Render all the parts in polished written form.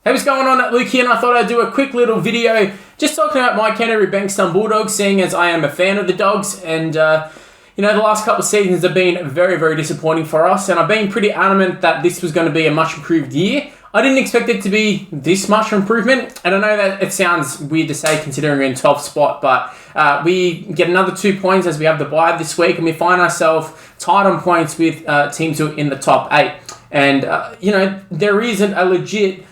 Hey, what's going on? Luke here, and I thought I'd do a quick little video just talking about my Canterbury-Bankstown Bulldogs, seeing as I am a fan of the Dogs. And, the last couple of seasons have been very, very disappointing for us, and I've been pretty adamant that this was going to be a much improved year. I didn't expect it to be this much improvement, and I know that it sounds weird to say considering we're in 12th spot, but we get another 2 points as we have the bye this week, and we find ourselves tied on points with teams who are in the top 8. And, there isn't a legit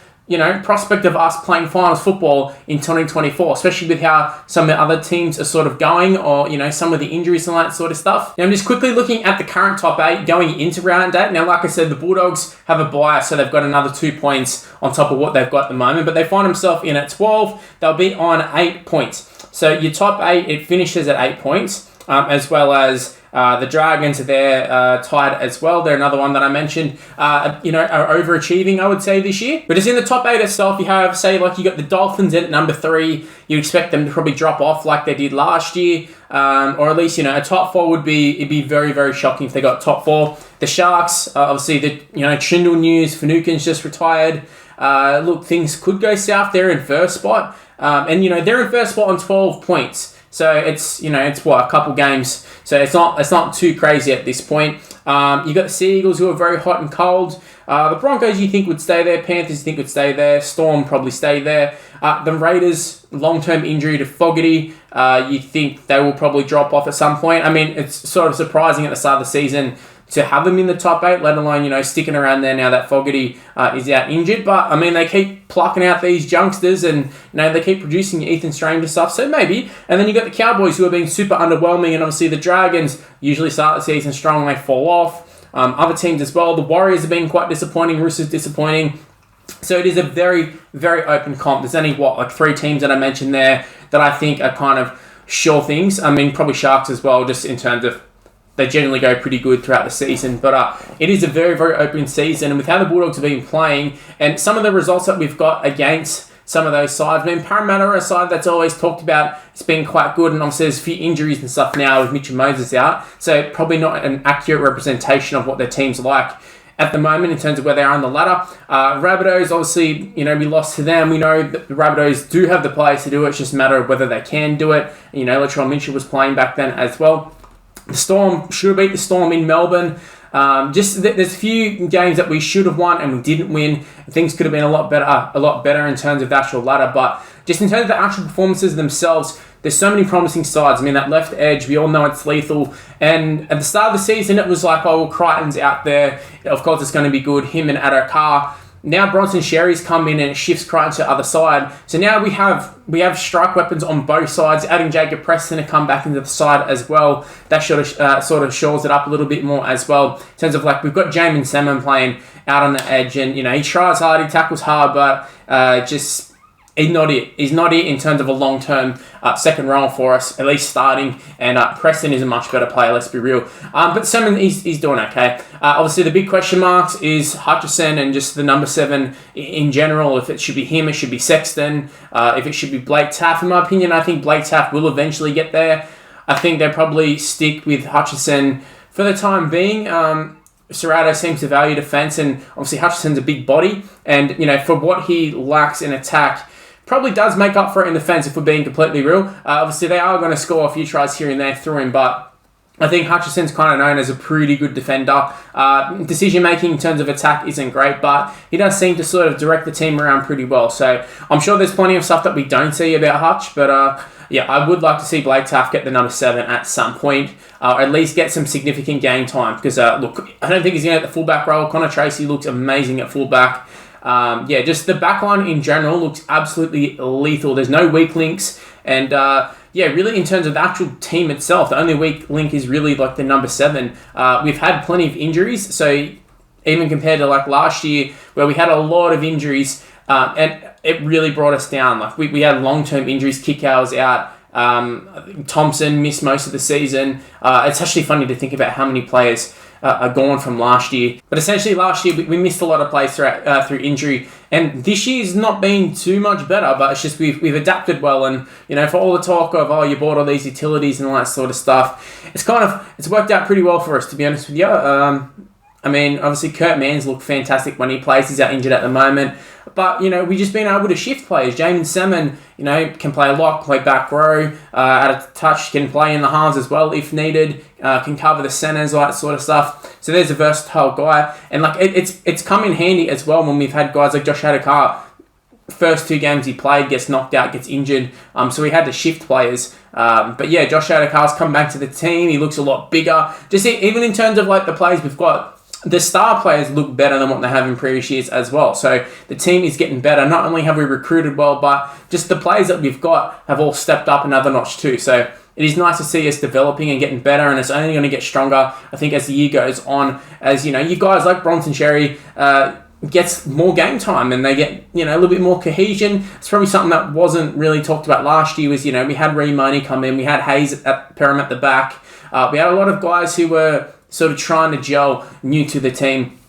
prospect of us playing finals football in 2024, especially with how some of the other teams are sort of going, or, some of the injuries and that sort of stuff. Now, I'm just quickly looking at the current top 8 going into round 8. Now, like I said, the Bulldogs have a bye, so they've got another 2 points on top of what they've got at the moment, but they find themselves in at 12. They'll be on 8 points. So your top 8, it finishes at 8 points, as well as the Dragons are there tied as well. They're another one that I mentioned, are overachieving, I would say, this year. But just in the top 8 itself, you have, say, like you got the Dolphins at number 3. You expect them to probably drop off like they did last year, or at least, a top 4 it'd be very, very shocking if they got top 4. The Sharks, obviously, the Trindle news, Finucane's just retired. Look, things could go south. They're in first spot, and they're in first spot on 12 points. So it's a couple games. So it's not too crazy at this point. You got the Sea Eagles who are very hot and cold. The Broncos you think would stay there. Panthers you think would stay there. Storm probably stay there. The Raiders, long-term injury to Fogarty. You think they will probably drop off at some point. I mean, it's sort of surprising at the start of the season to have them in the top 8, let alone, sticking around there now that Fogarty is out injured. But, I mean, they keep plucking out these youngsters and, they keep producing Ethan Stranger stuff, so maybe. And then you got the Cowboys who have been super underwhelming, and obviously the Dragons usually start the season strong and they fall off. Other teams as well. The Warriors have been quite disappointing. Roosters disappointing. So it is a very, very open comp. There's only, 3 teams that I mentioned there that I think are kind of sure things. I mean, probably Sharks as well, just in terms of they generally go pretty good throughout the season. But it is a very, very open season. And with how the Bulldogs have been playing and some of the results that we've got against some of those sides, I mean, Parramatta are a side that's always talked about. It's been quite good. And obviously there's a few injuries and stuff now with Mitch and Moses out. So probably not an accurate representation of what their team's like at the moment in terms of where they are on the ladder. Rabbitohs, obviously, we lost to them. We know that the Rabbitohs do have the players to do it. It's just a matter of whether they can do it. Latrell Mitchell was playing back then as well. The Storm should have beat the Storm in Melbourne. There's a few games that we should have won and we didn't win. Things could have been a lot better in terms of the actual ladder. But just in terms of the actual performances themselves, there's so many promising sides. I mean, that left edge, we all know it's lethal. And at the start of the season, it was like, Crichton's out there. Of course, it's going to be good. Him and addo-carr. Now Bronson Xerri's come in and it shifts Crichton to the other side. So now we have strike weapons on both sides. Adding Jacob Preston to come back into the side as well. That sort of shores it up a little bit more as well. In terms of we've got Jamin Salmon playing out on the edge, and he tries hard, he tackles hard, but he's not it. He's not it in terms of a long-term second role for us, at least starting. And Preston is a much better player, let's be real. But Salmon, he's doing okay. Obviously, the big question marks is Hutchison and just the number 7 in general. If it should be him, it should be Sexton. If it should be Blake Taaffe, in my opinion, I think Blake Taaffe will eventually get there. I think they'll probably stick with Hutchison for the time being. Serrato seems to value defence, and obviously Hutchison's a big body. And, for what he lacks in attack, probably does make up for it in defence if we're being completely real. Obviously, they are going to score a few tries here and there through him, but I think Hutchison's kind of known as a pretty good defender. Decision-making in terms of attack isn't great, but he does seem to sort of direct the team around pretty well. So I'm sure there's plenty of stuff that we don't see about Hutch, but I would like to see Blake Taaffe get the number 7 at some point, or at least get some significant game time, because, I don't think he's going to get the fullback role. Connor Tracy looks amazing at fullback. Just the backline in general looks absolutely lethal. There's no weak links, and really in terms of the actual team itself, the only weak link is really the number 7. We've had plenty of injuries, so even compared to last year where we had a lot of injuries, and it really brought us down. We had long-term injuries. Kickout's out. Thompson missed most of the season. It's actually funny to think about how many players are gone from last year. But essentially last year we missed a lot of players through injury, and this year's not been too much better, but it's just we've adapted well. And for all the talk of you bought all these utilities and all that sort of stuff, it's worked out pretty well for us, to be honest with you. Obviously Kurt Mann's looked fantastic when he plays. He's out injured at the moment. But, you know, we've just been able to shift players. Jamin Seaman, you know, can play a lock, play back row, at a touch, can play in the halves as well if needed, can cover the centres, all that sort of stuff. So there's a versatile guy. And, like, it's come in handy as well when we've had guys like Josh Addo-Carr. First 2 games he played, gets knocked out, gets injured. So we had to shift players. But yeah, Josh Addo-Carr's come back to the team. He looks a lot bigger. Just even in terms of like the players we've got, the star players look better than what they have in previous years as well. So the team is getting better. Not only have we recruited well, but just the players that we've got have all stepped up another notch too. So it is nice to see us developing and getting better, and it's only going to get stronger, I think, as the year goes on. As you know, you guys like Bronson Xerri gets more game time and they get, you know, a little bit more cohesion. It's probably something that wasn't really talked about last year. Was, you know, we had Remoney come in, we had Hayes at Perham at the back. We had a lot of guys who were sort of trying to gel new to the team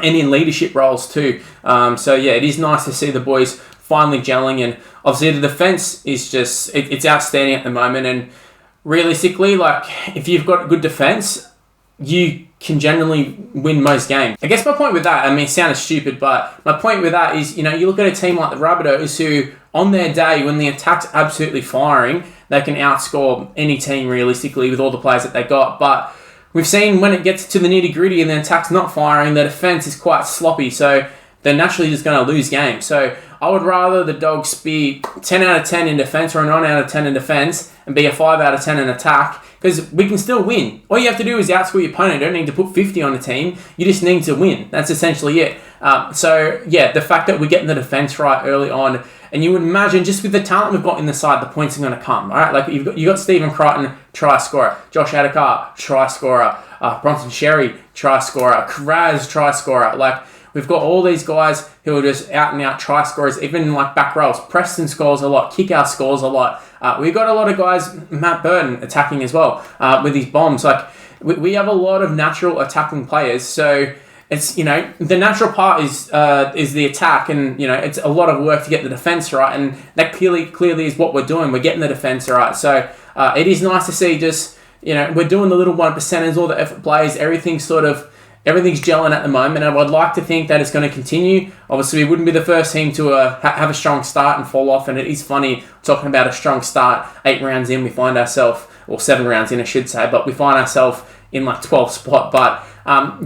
and in leadership roles too. So yeah, it is nice to see the boys finally gelling, and obviously the defense is just, it's outstanding at the moment. And realistically, like, if you've got good defense, you can generally win most games. I guess my point with that, I mean, it sounded stupid, but my point with that is, you know, you look at a team like the Rabbitohs who, on their day, when the attack's absolutely firing, they can outscore any team realistically with all the players that they got. But we've seen when it gets to the nitty-gritty and the attack's not firing, the defense is quite sloppy, so they're naturally just going to lose games. So I would rather the Dogs be 10 out of 10 in defense or a 9 out of 10 in defense and be a 5 out of 10 in attack, because we can still win. All you have to do is outscore your opponent. You don't need to put 50 on a team. You just need to win. That's essentially it. So, yeah, the fact that we're getting the defense right early on, and you would imagine just with the talent we've got in the side, the points are going to come. All right, like you got Stephen Crichton, try scorer. Josh Addo-Carr, try scorer. Bronson Xerri, try scorer. Kraz, try scorer. Like, we've got all these guys who are just out and out try scorers, even in like back rows. Preston scores a lot. Kick-out scores a lot. We've got a lot of guys, Matt Burton, attacking as well with his bombs. Like, we have a lot of natural attacking players. So it's, you know, the natural part is the attack, and, you know, it's a lot of work to get the defense right, and that clearly is what we're doing. We're getting the defense right. So it is nice to see just, you know, we're doing the little 1%ers, all the effort plays, everything's gelling at the moment, and I would like to think that it's going to continue. Obviously, we wouldn't be the first team to have a strong start and fall off, and it is funny talking about a strong start. 8 rounds in, we find ourselves, or 7 rounds in, I should say, but we find ourselves in like 12th spot. But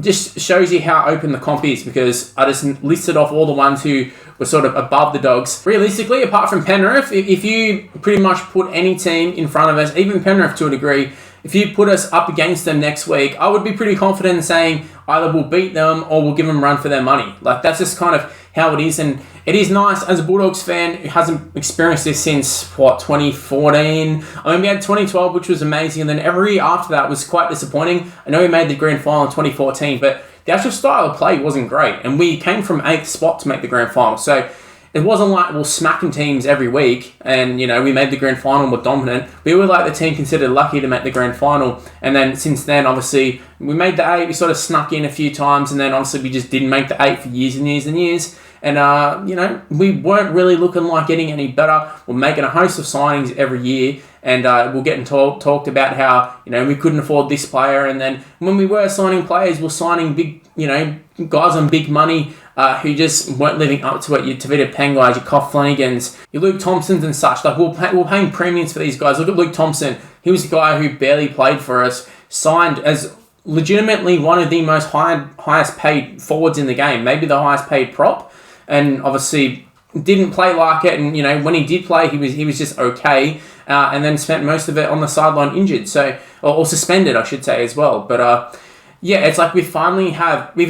just shows you how open the comp is, because I just listed off all the ones who were sort of above the Dogs. Realistically, apart from Penrith, if you pretty much put any team in front of us, even Penrith to a degree, if you put us up against them next week, I would be pretty confident in saying either we'll beat them or we'll give them a run for their money. Like, that's just kind of how it is. And it is nice as a Bulldogs fan who hasn't experienced this since, 2014. I mean, we had 2012, which was amazing. And then every year after that was quite disappointing. I know we made the grand final in 2014, but the actual style of play wasn't great. And we came from 8th spot to make the grand final. So it wasn't like we're smacking teams every week and, you know, we made the grand final and we're dominant. We were like the team considered lucky to make the grand final. And then since then, obviously, we made the 8. We sort of snuck in a few times, and then honestly, we just didn't make the 8 for years and years and years. And, you know, we weren't really looking like getting any better. We're making a host of signings every year, and we're getting talked about how, you know, we couldn't afford this player. And then when we were signing players, we're signing big, you know, guys on big money who just weren't living up to it. Your Tavita Pangai, your Koff Flanagans, your Luke Thompsons and such. Like, we're paying premiums for these guys. Look at Luke Thompson. He was a guy who barely played for us, signed as legitimately one of the most highest paid forwards in the game, maybe the highest paid prop, and obviously didn't play like it. And, you know, when he did play, he was just okay, and then spent most of it on the sideline injured, so or suspended, I should say, as well. But yeah, it's like we've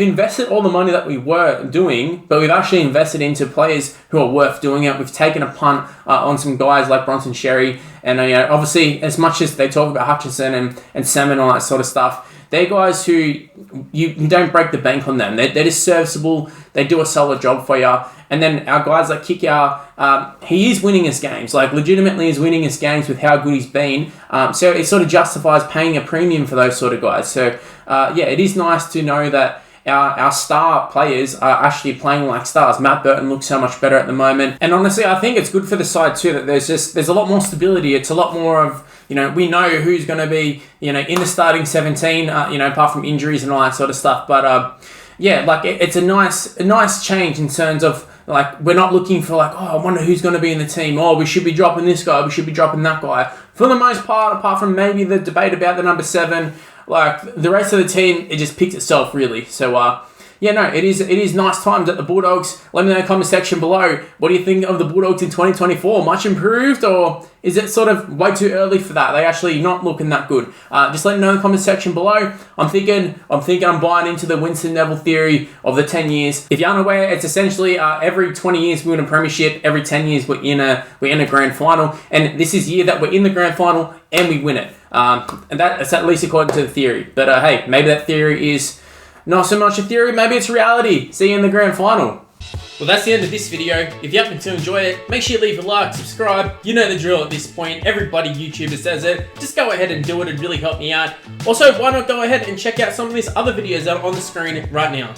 invested all the money that we were doing, but we've actually invested into players who are worth doing it. We've taken a punt on some guys like Bronson Xerri, and you know, obviously, as much as they talk about Hutchinson and Salmon, all that sort of stuff, they're guys who you don't break the bank on them. They're just serviceable. They do a solid job for you. And then our guys like Kickout, he is winning us games. Like, legitimately is winning us games with how good he's been. So it sort of justifies paying a premium for those sort of guys. So, yeah, it is nice to know that our star players are actually playing like stars. Matt Burton looks so much better at the moment. And honestly, I think it's good for the side too that there's a lot more stability. It's a lot more of, you know, we know who's going to be, you know, in the starting 17, you know, apart from injuries and all that sort of stuff. But yeah, like it's a nice change in terms of Like, we're not looking for like, oh, I wonder who's going to be in the team. Oh, we should be dropping this guy. We should be dropping that guy. For the most part, apart from maybe the debate about the number 7, like the rest of the team, it just picks itself really. So, yeah, no, it is nice times at the Bulldogs. Let me know in the comment section below. What do you think of the Bulldogs in 2024? Much improved, or is it sort of way too early for that? They actually not looking that good. Just let me know in the comment section below. I'm thinking I'm buying into the Winston Neville theory of the 10 years. If you're unaware, it's essentially every 20 years we win a premiership. Every 10 years we're in a grand final, and this is the year that we're in the grand final and we win it. And that's at least according to the theory. But hey, maybe that theory is not so much a theory, maybe it's reality. See you in the grand final. Well, that's the end of this video. If you happen to enjoy it, make sure you leave a like, subscribe. You know the drill at this point. Everybody YouTuber says it. Just go ahead and do it. It'd really help me out. Also, why not go ahead and check out some of these other videos that are on the screen right now.